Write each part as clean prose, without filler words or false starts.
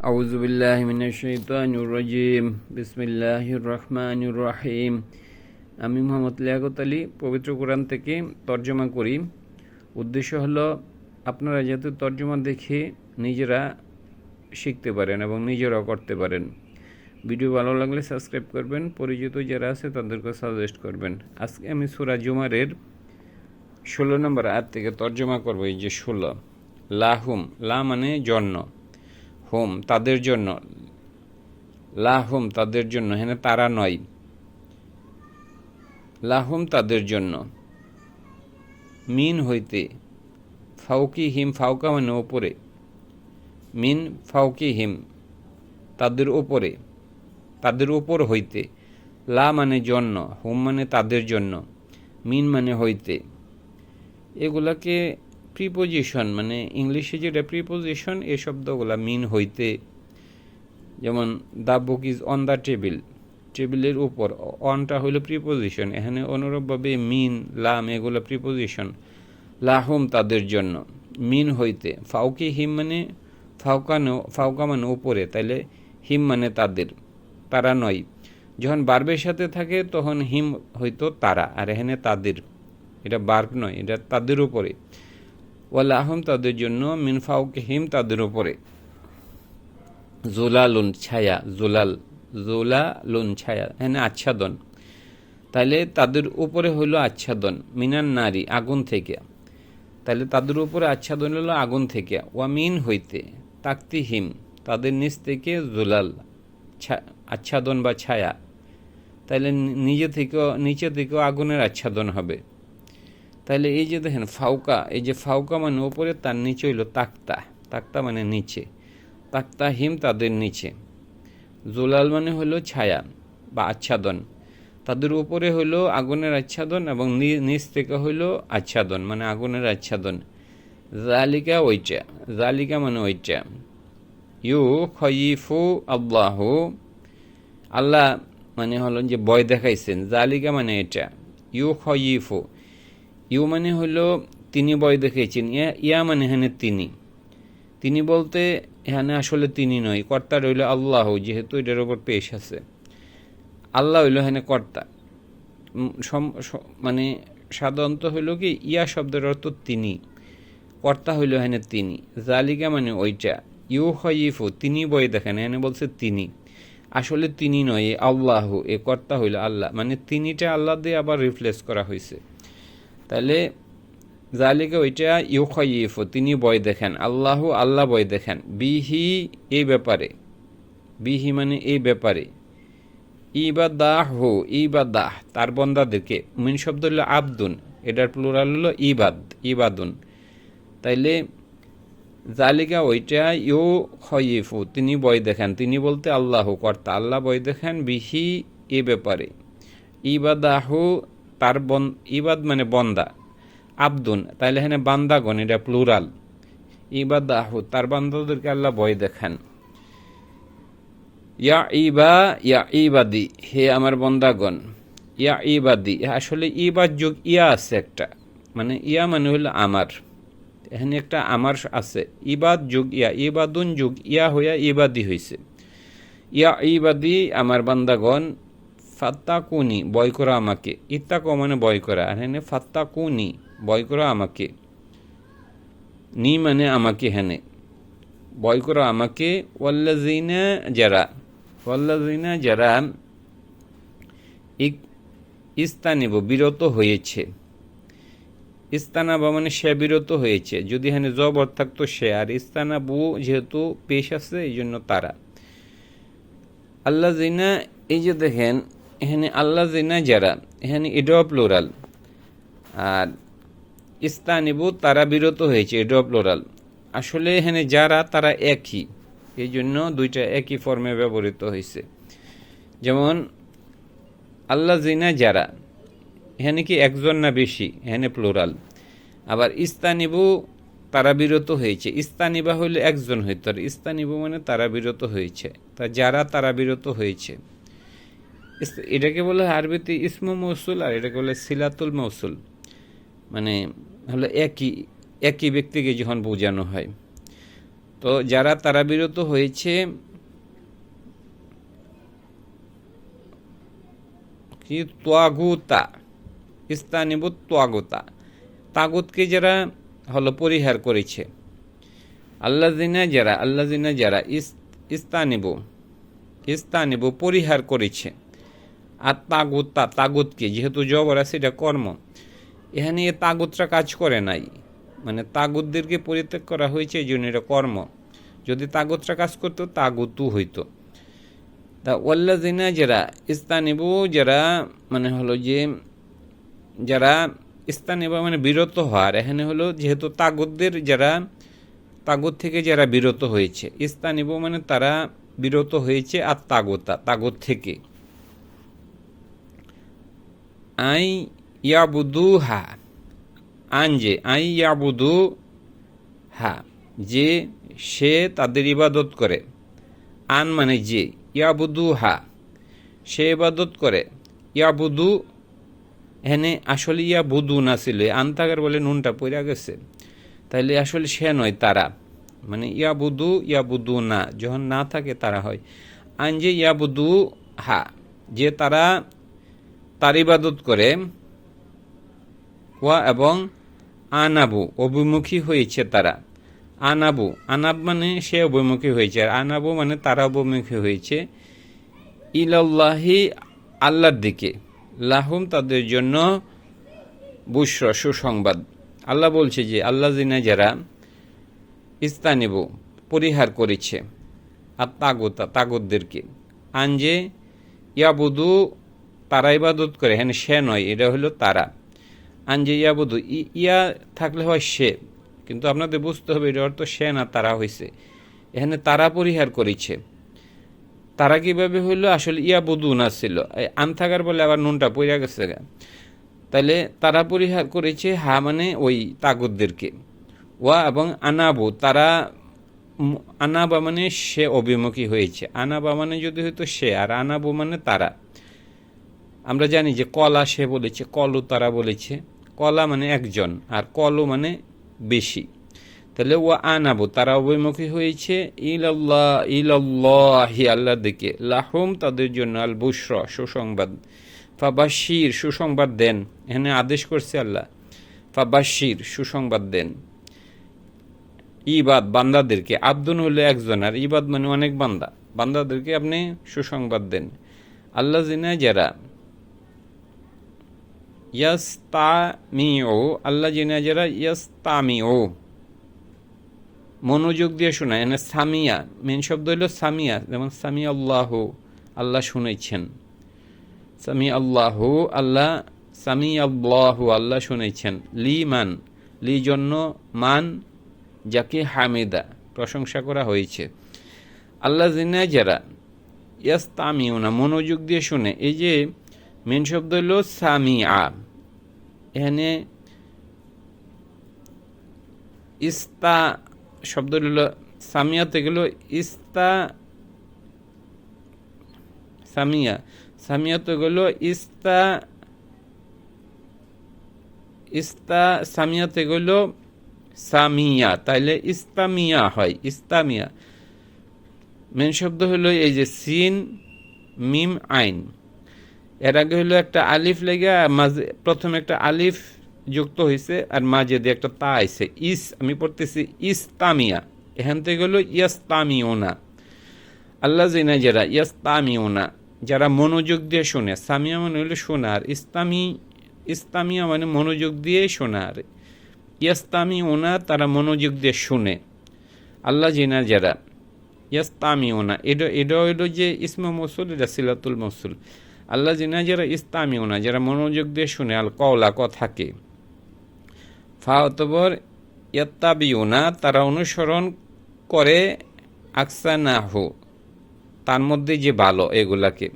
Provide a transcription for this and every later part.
আউযু বিল্লাহি মিনাশ শাইতানির রাজিম। বিসমিল্লাহির রহমানির রহিম। আমি মোহাম্মদ লিয়াকত আলী পবিত্র কোরআন থেকে তর্জমা করি। উদ্দেশ্য হলো আপনারা যাতে তর্জমা দেখে নিজেরা শিখতে পারেন এবং নিজেরাও করতে পারেন। ভিডিও ভালো লাগলে সাবস্ক্রাইব করবেন, পরিচিত যারা আছে তাদেরকে সাজেস্ট করবেন। আজকে আমি সূরা জুমারের 16 নম্বর আয়াত থেকে তর্জমা করব। এই যে 16, লাহুম, লা মানে জন্য, হোম তাদের জন্য, লাহুম তাদের জন্য, হ্যাঁ তারা নয়, লাহুম তাদের জন্য, মিন হইতে, ফাউকি হিম, ফাউকা মানে ওপরে, মিন ফাউকি হিম তাদের ওপরে, তাদের ওপর হইতে, লা মানে জন্য, হুম মানে তাদের জন্য, মিন মানে হইতে। এগুলাকে প্রিপোজিশন, মানে ইংলিশে যেটা প্রিপোজিশন, এই শব্দগুলা মিন হইতে। যেমন the book is on the table, টেবিলের উপর, অনটা হইল প্রিপোজিশন। এখানে অনুরূপভাবে মিন, লাম এগুলো প্রিপোজিশন। লাহুম তাদের জন্য, মিন হইতে, ফাউকি হিম মানে ফাউকা মানে উপরে, তাইলে হিম মানে তাদের, তারা নয়। যখন বার্বের সাথে থাকে তখন হিম হইতো তারা, আর এখানে তাদের, এটা বার্ব নয়, এটা তাদের উপরে। ওয়ালাহুম তাদের জন্য, মিন ফাউকি হিম তাদের উপরে, জোলালুন ছায়া, জোলালুন ছায়া, হ্যাঁ আচ্ছাদন। তাহলে তাদের উপরে হইল আচ্ছাদন, মিনান নারী আগুন থেকে, তাহলে তাদের উপরে আচ্ছাদন হলো আগুন থেকে। ওয়ামিন হইতে, তাকতিহিম তাদের নিচ থেকে, জোলাল আচ্ছাদন বা ছায়া, তাহলে নিচে থেকেও আগুনের আচ্ছাদন হবে। তাহলে এই যে দেখেন ফাউকা, এই যে ফাউকা মানে উপরে, তার নিচে হইল তাক্তা, তাক্তা মানে নিচে, তাক্তা হিম তাদের নিচে। জোলাল মানে হলো ছায়া বা আচ্ছাদন, তাদের উপরে হইল আগুনের আচ্ছাদন এবং নিচ থেকে হইল আচ্ছাদন মানে আগুনের আচ্ছাদন। জালিকা ওইটা, জালিকা মানে ওইটা। ইউ খয়িফু আল্লাহু, আল্লাহ মানে হলো যে ভয় দেখাইছেন, জালিকা মানে এটা। ইউ খয়িফু, ইউ মানে হলো তিনি ভয় দেখাইছেন, ইয়া মানে এখানে তিনি, তিনি বলতে এখানে আসলে তিনি নয়, কর্তা রইল আল্লাহ, যেহেতু এটার উপর পেশ আছে। আল্লাহ হইল এখানে কর্তা, মানে সাধারণত হইল কি ইয়া শব্দের অর্থ তিনি, কর্তা হইল এখানে তিনি। জালিকা মানে ওইটা, ইউ হইফু তিনি বই দেখেন, এখানে বলছে তিনি, আসলে তিনি নয়, আল্লাহ, এ কর্তা হইল আল্লাহ, মানে তিনিটা আল্লাহ দিয়ে আবার রিপ্লেস করা হয়েছে। তাহলে জালিকা ওইটা, ইউ খয়িফু তিনি বয় দেখেন, আল্লাহু আল্লাহ বয় দেখেন, বিহি এই ব্যাপারে, বিহি মানে এই ব্যাপারে, ইবাদাহু ইবাদাহ তার বন্দাদেরকে, মিন শব্দ হলো আবদুন, এটার প্লুরাল হলো ইবাদ, ইবাদুন। তাইলে জালিকা ওইটা, ইউ খয়িফু তিনি বয় দেখেন, তিনি বলতে আল্লাহু কর্তা, আল্লাহ বয় দেখেন, বিহি এ ব্যাপারে, ইবাদাহু তার ইবাদ মানে বন্দা, আবদুন তাইলে এখানে বান্দাগণ, এটা প্লুরাল। ইবাদাহু তার বান্দাদেরকে আল্লাহ ভয় দেখান। ইয়া ইবাদি হে আমার বন্দাগণ, ইয়া ইবাদি, আসলে ইবাদ যুগ ইয়া আছে একটা, মানে ইয়া মানে হলো আমার, এখানে একটা আমার আছে, ইবাদ যুগ ইয়া, ইবাদুন যুগ ইয়া হইয়া ইবাদি হয়েছে। ইয়া ইবাদি আমার বান্দাগণ, ফাত্তাকুনি বয় করা আমাকে, ইত্তাকু মানে বয় করা, আর এখানে ফাত্তাকুনি বয় করা আমাকে, নি মানে আমাকে, হেনে বয় করো আমাকে। ওয়াল্লাযিনা যারা, ওয়াল্লাযিনা যারা, ইস্তানিবু বিরত হয়েছে, ইস্তানাবা মানে সে বিরত হয়েছে, যদি এখানে জবর থাকতো সে, আর ইস্তানাবু যেহেতু পেশ আছে এই জন্য তারা। আল্লাযিনা, এই যে দেখেন এখানে আল্লাযিনা যারা, এখানে এটাও প্লুরাল, আর ইস্তানিবু তারা বিরত হয়েছে, এটাও প্লুরাল। আসলে এখানে যারা তারা একই, এই জন্য দুইটা একই ফর্মে ব্যবহৃত হয়েছে। যেমন আল্লাযিনা যারা, এখানে কি একজন না বেশি, এখানে প্লুরাল। আবার ইস্তানিবু তারা বিরত হয়েছে, ইস্তানিবা হইলে একজন হইত, আর ইস্তানিবু মানে তারা বিরত হয়েছে, তা যারা তারা বিরত হয়েছে, এটাকে বলে আরবিতে ইসমু মৌসুল, আর এটাকে বলে সিলাতুল মৌসুল, মানে হলো একই ব্যক্তিকে যখন বোঝানো হয়। তো যারা তারা বিরত হয়েছে কি ত্বাগুতা, ইস্তানিবু ত্বাগুতা, তাগুতকে যারা হলো পরিহার করেছে। আল্লাযিনা যারা ইস্তানিবু পরিহার করেছে, আর তাগুতা, তাগুতকে যেহেতু জবর আছে এটা কর্ম, এখানে এ তাগুতরা কাজ করে নাই, মানে তাগুতদেরকে পরিত্যাগ করা হয়েছে, এই জন্য এটা কর্ম। যদি তাগুতরা কাজ করতো তাগুতু হইতো। তা ওয়াল্লাযিনা যারা ইস্তানিবু, যারা মানে হলো যে যারা ইস্তানিবু মানে বিরত হওয়ার, এখানে হলো যেহেতু তাগুতদের যারা তাগুত থেকে যারা বিরত হয়েছে, ইস্তানিবু মানে তারা বিরত হয়েছে, আর তাগুতা তাগুত থেকে। আই ইয়াবুদুহা, আনজে আই ইয়াবুদু হা, যে সে তাদের ইবাদত করে, আন মানে যে, ইয়াবুদু হা সে ইবাদত করে, ইয়াবুদু এখানে আসলে ইয়াবুদু না ছিল, আন থাকার বলে নুনটা পড়ে গেছে, তাইলে আসলে সে নয় তারা, মানে ইয়াবুদু না, যখন না থাকে তারা হয়। আন যে ইয়াবুদু হা, যে তারা তার ইবাদত করে, ওয়া এবং আনাবু অভিমুখী হয়েছে তারা, আনাবু আনাব মানে সে অভিমুখী হয়েছে, আর আনাবু মানে তারা অভিমুখী হয়েছে, ইলাল্লাহি আল্লাহর দিকে, লাহুম তাদের জন্য, বুশরা সুসংবাদ। আল্লাহ বলছে যে আল্লাযিনা যারা ইস্তানিবু পরিহার করেছে, আর তাগুতা তাগুতদেরকে, আনজে ইয়াবুদু তারা ইবাদত করে, হ্যাঁ সে নয়, এটা হলো তারা। আনজে ইয়াবুদু ইয়া থাকলে হয় সে, কিন্তু আপনাদের বুঝতে হবে এটা অর্থ সে না তারা হয়েছে, এখানে তারা পরিহার করেছে। তারা কিভাবে হইলো, আসলে ইয়াবুদু না ছিল, আন থাকার বলে আবার নুনটা পড়ে গেছে, তাইলে তারা পরিহার করেছে, হা মানে ওই তাগুতদেরকে, ওয়া এবং আনাবু তারা, আনাবা মানে সে অভিমুখী হয়েছে, আনাবা মানে যদি হয়তো সে, আর আনাবু মানে তারা। আমরা জানি যে কলা সে বলেছে, কলু তারা বলেছে, কলা মানে একজন, আর কলু মানে বেশি, তাহলে ও আনাবু তারা অভিমুখী হয়েছে, ইলাল্লাহি আল্লাহর দিকে, লাহুম তাদের জন্য, আল বুশরা সুসংবাদ, ফাবাশির সুসংবাদ দেন, এখানে আদেশ করছে আল্লাহ, ফাবাশির সুসংবাদ দেন, ইবাদ বান্দাদেরকে, আব্দুন হলে একজন, আর ইবাদ মানে অনেক বান্দা, বান্দাদেরকে আপনি সুসংবাদ দেন। আল্লাযিনা যারা ইয়াস্তামিউ, আল্লাযিনা যারা ইয়াস্তামিউ মনোযোগ দিয়ে শোনা, এখানে সামিয়া মেন শব্দ হইল সামিয়া, যেমন সামি আল্লাহু আল্লাহ শুনেছেন, সামি আল্লাহু আল্লাহ, সামি আল্লাহু আল্লাহ শুনেছেন, লি মান লি জন্য, মান যাকে হামিদা প্রশংসা করা হয়েছে। আল্লাযিনা যারা ইয়াস্তামিউনা মনোযোগ দিয়ে শুনে, এই যে মেন শব্দ হইল সামিআ, এখানে ইস্তা শব্দ হইল সামিয়াতে গেল ইস্তা, সামিয়া সামিয়াতে গেল ইস্তা, সামিয়াতে গেল সামিয়া, তাইলে ইস্তামিয়া হয়, ইস্তামিয়া। মেন শব্দ হলো এই যে সিন মিম আইন, এর আগে হলো একটা আলিফ লেগে, মাঝে প্রথমে একটা আলিফ যুক্ত হয়েছে, আর মাঝে দিয়ে একটা তা আইছে, আমি পড়তেছি ইস্তামিয়া, এখান থেকে হলো ইয়াস্তামিউনা। আল্লাযিনা যারা ইয়াস্তামিউনা যারা মনোযোগ দিয়ে শোনে, সামিয়া মানে হলো শোনার, ইস্তামিয়া মানে মনোযোগ দিয়ে শোনার, ইয়াস্তামিউনা তারা মনোযোগ দিয়ে শুনে। আল্লাযিনা যারা ইয়াস্তামিউনা, এটা হইলো যে ইসমে মৌসুল, এটা সিলাতুল মৌসুল। আল্লাযিনা যারা ইস্তামিউনা যারা মনোযোগ দিয়ে শুনে, আল কওলা কথাকে, ফা অতঃপর ইয়াত্তাবিউনা তারা অনুসরণ করে, আকসানাহু তার মধ্যে যে ভালো এগুলাকে।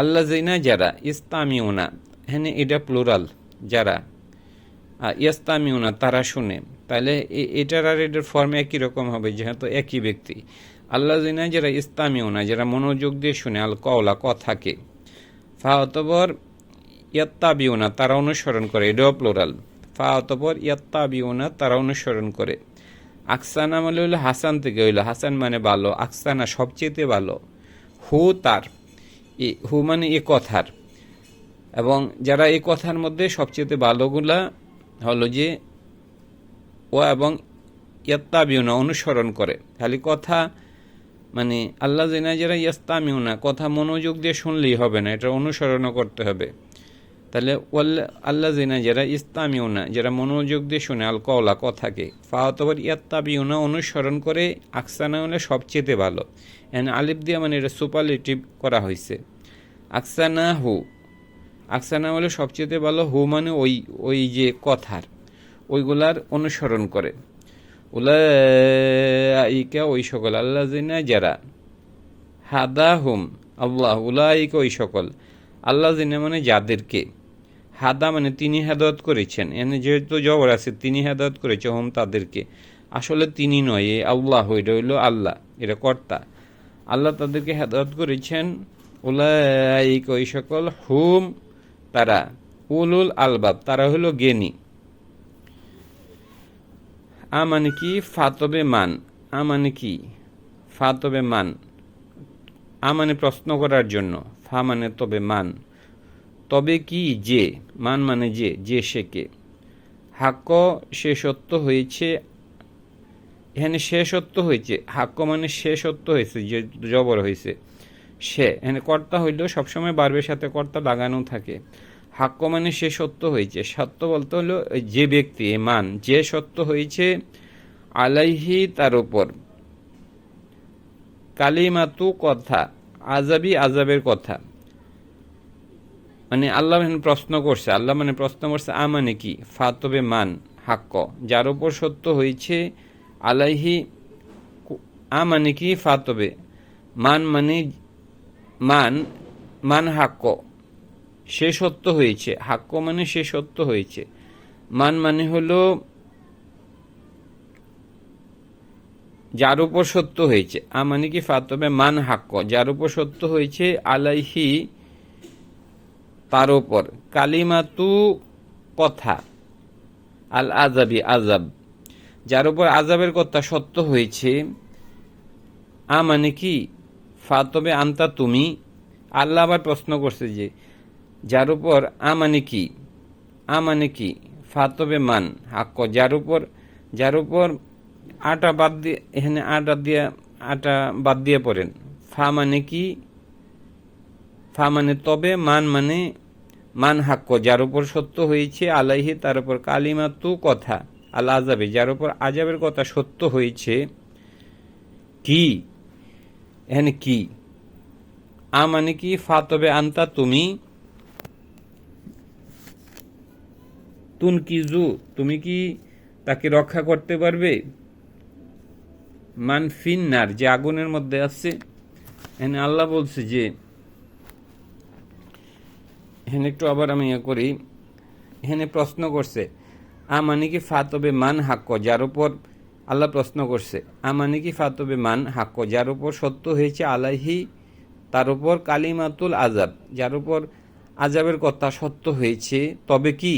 আল্লাযিনা যারা ইস্তামিউনা, হ্যাঁ এটা প্লুরাল, যারা ইয়াস্তামিউনা তারা শুনে, তাহলে এটার আর এটার ফর্মে একই রকম হবে, যেহেতু একই ব্যক্তি। আল্লাযিনা যারা ইস্তামিউনা যারা মনোযোগ দিয়ে শুনে, আল কওলা কথাকে, ফা অতঃপর ইয়াত্তাবিউনা তারা অনুসরণ করে, এটাও প্লুরাল, ফা অতঃপর ইয়াত্তাবিউনা তারা অনুসরণ করে, আকসানা মানে হলো হাসান থেকে হইলো, হাসান মানে ভালো, আকসানা সবচেয়েতে ভালো, হু তার, হু মানে এ কথার, এবং যারা এই কথার মধ্যে সবচেয়ে ভালোগুলা হলো যে ও এবং ইয়াত্তাবিউনা অনুসরণ করে। খালি কথা মানে আল্লাহ জিনা যারা ইয়াস্তামিউনা কথা মনোযোগ দিয়ে শুনলেই হবে না, এটা অনুসরণও করতে হবে। তাহলে আল্লাহ জিনা যারা ইস্তামিউনা যারা মনোযোগ দিয়ে শুনে আল কওলা কথাকে, ফাওয়াতবার ইয়াত্তাবিউনা অনুসরণ করে, আকসানা হলে সবচেয়ে ভালো, এন আলিফ দিয়া মানে এটা সুপারলেটিভ করা হয়েছে। আকসানা হু, আকসানা হলে সবচেয়ে ভালো, হু মানে ওই ওই যে কথার ওইগুলার অনুসরণ করে। উলাইকা ওই সকল, আল্লাহ জিনা যারা, হাদা হুম আল্লাহ, উলাইকা ওই সকল, আল্লাহ জিনা মানে যাদেরকে, হাদা মানে তিনি হেদায়েত করেছেন, এনে যেহেতু জবর আছে তিনি হেদায়েত করেছে, হুম তাদেরকে, আসলে তিনি নয়, এ আল্লাহ, এটা হইল আল্লাহ, এটা কর্তা, আল্লাহ তাদেরকে হেদায়েত করেছেন। উলাইকা ওই সকল, হুম তারা, উলুল আলবাব তারা হলো জ্ঞানী। মানে কি ফাতবে মান, মানে কি ফাতবে মান, মানে প্রশ্ন করার জন্য, ফা মানে তবে মান, তবে কি যে, মান মানে যে, যে সে কে, হাক্ক সে সত্য হয়েছে, এখানে সে সত্য হয়েছে, হাক্ক মানে সে সত্য হয়েছে, যে জবর হয়েছে সে, এখানে কর্তা হইলেও সবসময় বার্বের সাথে কর্তা লাগানো থাকে। হাক্ক মানে সে সত্য হয়েছে, সত্য বলতে হলো যে ব্যক্তি, মান যে সত্য হয়েছে, আলাইহি তার উপর, কালিমাতু কথা, আজাবি আজাবের কথা, মানে আল্লাহ প্রশ্ন করছে, আল্লাহ মানে প্রশ্ন করছে, মানে কি ফাতবে মান হাক্ক যার উপর সত্য হয়েছে, আলাইহি মানে কি ফাতবে মান মানে মান, মান হাক্ক সে সত্য হয়েছে, হাক্ক মানে সে সত্য হয়েছে, মান মানে হলো যার উপর সত্য হয়েছে, মানে কি ফাতবে মান হাক্ক যার উপর সত্য হয়েছে, আলাইহি তার উপর, কালিমাতু কথা, আল আজাবি আজাব যার উপর আজাবের কথা সত্য হয়েছে, মানে কি ফাতবে আন্তা তুমি, আল্লাহ আবার প্রশ্ন করছে যে যার উপর, মানে কি, মানে কি ফাতবে মান হাক্ক যার উপর আটা বাদ দিয়ে, এখানে আটা বাদ দিয়ে পড়েন, ফা মানে কি, ফা মানে তবে, মান মানে মান হাক্ক যার উপর সত্য হয়েছে, আলাইহি তার উপর, কালিমাতু কথা, আল আজাবে যার উপর আজাবের কথা সত্য হয়েছে, কি এখানে কি, মানে কি ফাতবে আন্তা তুমি, তুনকিজু তুমি কি তাকে রক্ষা করতে পারবে, মান ফিন্নার যে আগুনের মধ্যে আছে। এখানে আল্লাহ বলছে যে, এখানে একটু আবার আমি করি, এখানে প্রশ্ন করছে, মানে কি ফাতবে মান হাক্ক যার উপর, আল্লাহ প্রশ্ন করছে, মানে কি ফাতবে মান হাক্ক যার উপর সত্য হয়েছে, আলাইহি তার উপর, কালিমাতুল আজাব যার উপর আজাবের কথা সত্য হয়েছে, তবে কি,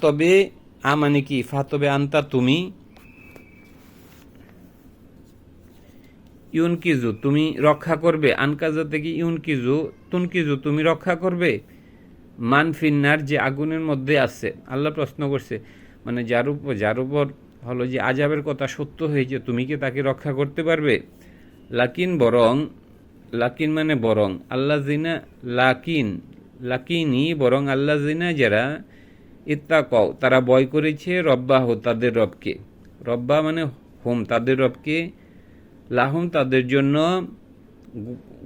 তবে মানে কি ফাতবে আন্তা তুমি, ইউনকিজু তুমি রক্ষা করবে, আনকাজা থেকে ইউনকিজু, তুনকিজু তুমি রক্ষা করবে, মান ফিন্নার যে আগুনের মধ্যে আছে। আল্লাহ প্রশ্ন করছে, মানে যার উপর হলো যে আজাবের কথা সত্য হয়েছে, তুমি কি তাকে রক্ষা করতে পারবে। লাকিন বরং, লাকিন মানে বরং, আল্লাহ জিনা, লাকিনি বরং আল্লাহ জিনা যারা, ইত্তাকাও তারা ভয় করেছে, রব্বাহ তাদের রবকে, রব্বা মানে হোম তাদের রবকে, লাহুম তাদের জন্য,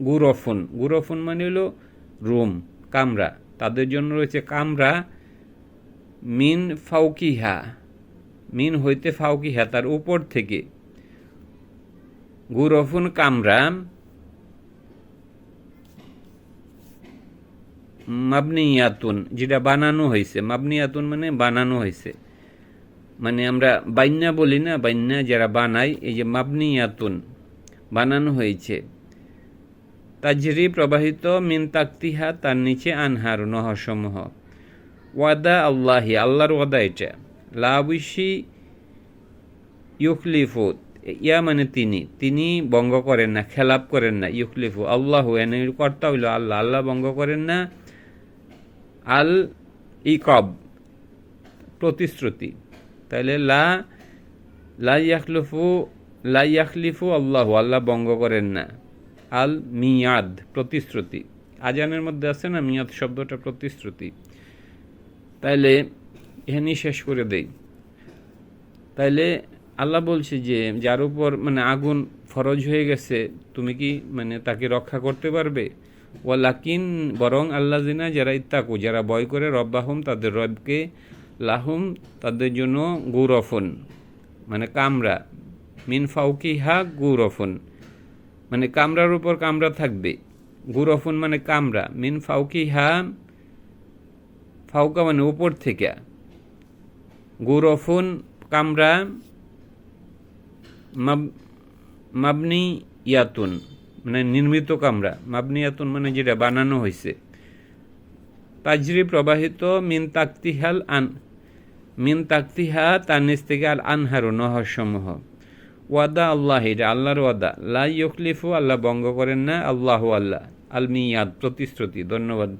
গুরফুন মানে হলো রুম কামরা, তাদের জন্য রয়েছে কামরা, মিন ফাউকিহা মিন হইতে ফাউকিহা তার উপর থেকে, গুরফুন কামরা, মাবনিয়াতুন যেটা বানানো হয়েছে, মাবনিয়াতুন মানে বানানো হয়েছে, মানে আমরা বাইন্যা বলি না, বাইন্যা যারা বানাই, এই যে মাবনিয়াতুন বানানো হয়েছে, তাজরি প্রবাহিত, মিন তাকতিহা তার নিচে, আনহার নহরসমূহ, ওয়াদা আল্লাহি আল্লাহর ওয়াদা এটা, লা অবশ্যই ইউখলিফু, ইয়া মানে তিনি ভঙ্গ করেন না, খেলাপ করেন না। ইউখলিফু আল্লাহ, এনে কর্তা হইল আল্লাহ, আল্লাহ ভঙ্গ করেন না। আল ইকব প্রতিশ্রুতি, তাহলে লা ইয়াখলিফু আল্লাহ, আল্লাহ ভঙ্গ করেন না। আল মিয়াদ প্রতিশ্রুতি, আজানের মধ্যে আছে না মিয়াদ শব্দটা, প্রতিশ্রুতি। তাইলে এখানেই শেষ করে দেই। তাইলে আল্লাহ বলছে যে যার উপর মানে আগুন ফরজ হয়ে গেছে, তুমি কি মানে তাকে রক্ষা করতে পারবে? ওয়ালাকিন বরং আল্লাহ জিনা যারা ইত্তাকু, যারা ভয় করে রব্বাহুম তাদের রবকে, লাহুম তাদের জন্য গুরফন মানে কামরা, মিন ফাউকিহা গুরফন মানে কামরার উপর কামরা থাকবে, গুরফন মানে কামরা, মিন ফাউকিহা ফাউকা মানে উপর থেকে, গুরফুন কামরা, মাবনি ইয়াতুন মানে নির্মিত কামরা, মাবনি ইয়াতুন মানে যেটা বানানো হয়েছে। তাজরি প্রবাহিত, মিন তাকতিহা তার নিচ থেকে আল আনহারু নহর সমূহ। ওয়াদা আল্লাহ, এটা আল্লাহর ওয়াদা। লা ইউখলিফু আল্লাহ ভঙ্গ করেন না, আল্লাহু আল্লাহ। আল মিয়াদ প্রতিশ্রুতি। ধন্যবাদ।